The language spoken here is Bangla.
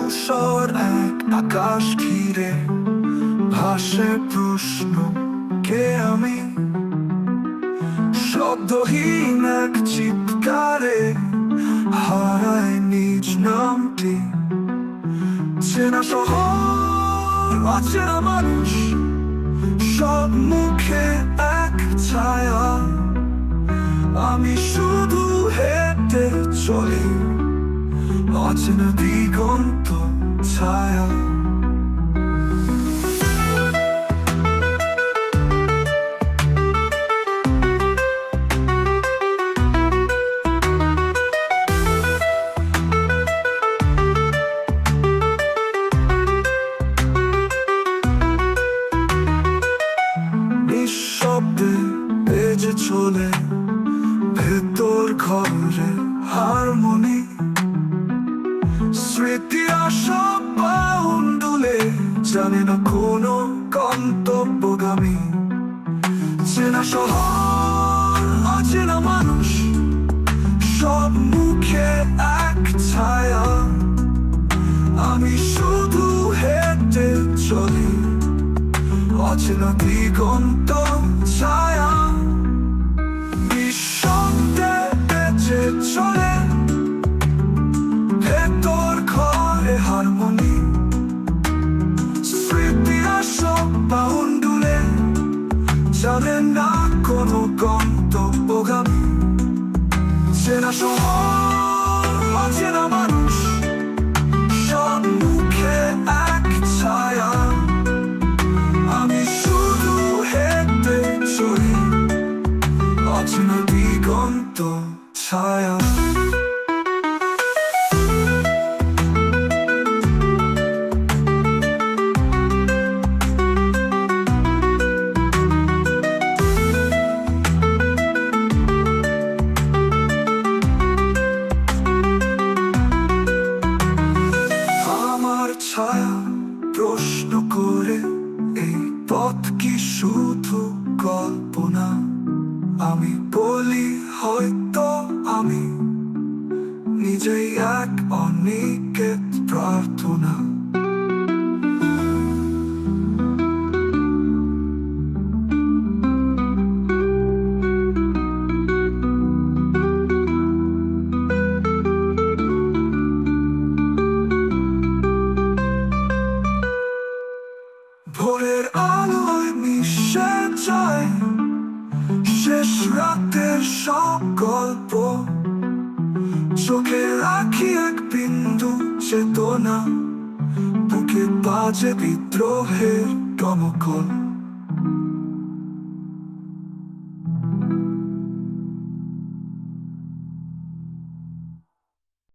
ধূসর এক আকাশ ঘিরে ভাসে প্রশ্ন, কে আমি? শব্দহীন এক চিৎকারে হারায় নিজ নামটি। চেনা শহর, অচেনা মানুষ, সব মুখে এক ছায়া। আমি শুধু হেঁটে চলি অচেনা দিগন্ত ছায়া। নিঃশব্দে বেজে চলে ভেতর ঘরে হারমোনি। স্মৃতি আসা বাউন্ডুলে জানে না কোনো গন্তব্যগামী। চেনা শহর, অচেনা মানুষ, সব মুখে এক ছায়া। আমি শুধু হেঁটে চলি অচেনা দিগন্ত ছায়া। নিঃশব্দে বেজে চলে ভেতর ঘরে হারমোনি। স্মৃতি আসব বাউন্ডুলে জানে না কোনো গন্তব্যগামী। চেনা শহর, অচেনা মানুষ, সব মুখে এক ছায়া। আমি শুধু হেঁটে চলি অচেনা দিগন্ত ছায়া। আমার ছায়া প্রশ্ন করে, এই পথ কি শুধু কল্পনা? আমি বলি হয়তো আমি নিজেই এক অনিকেত প্রার্থনা। ভোরের আলোয় মিশে যায় শেষ রাতের সব গল্প। চোখে রাখি এক বিন্দু চেতনা, বুকে বাজে বিদ্রোহের দমকল।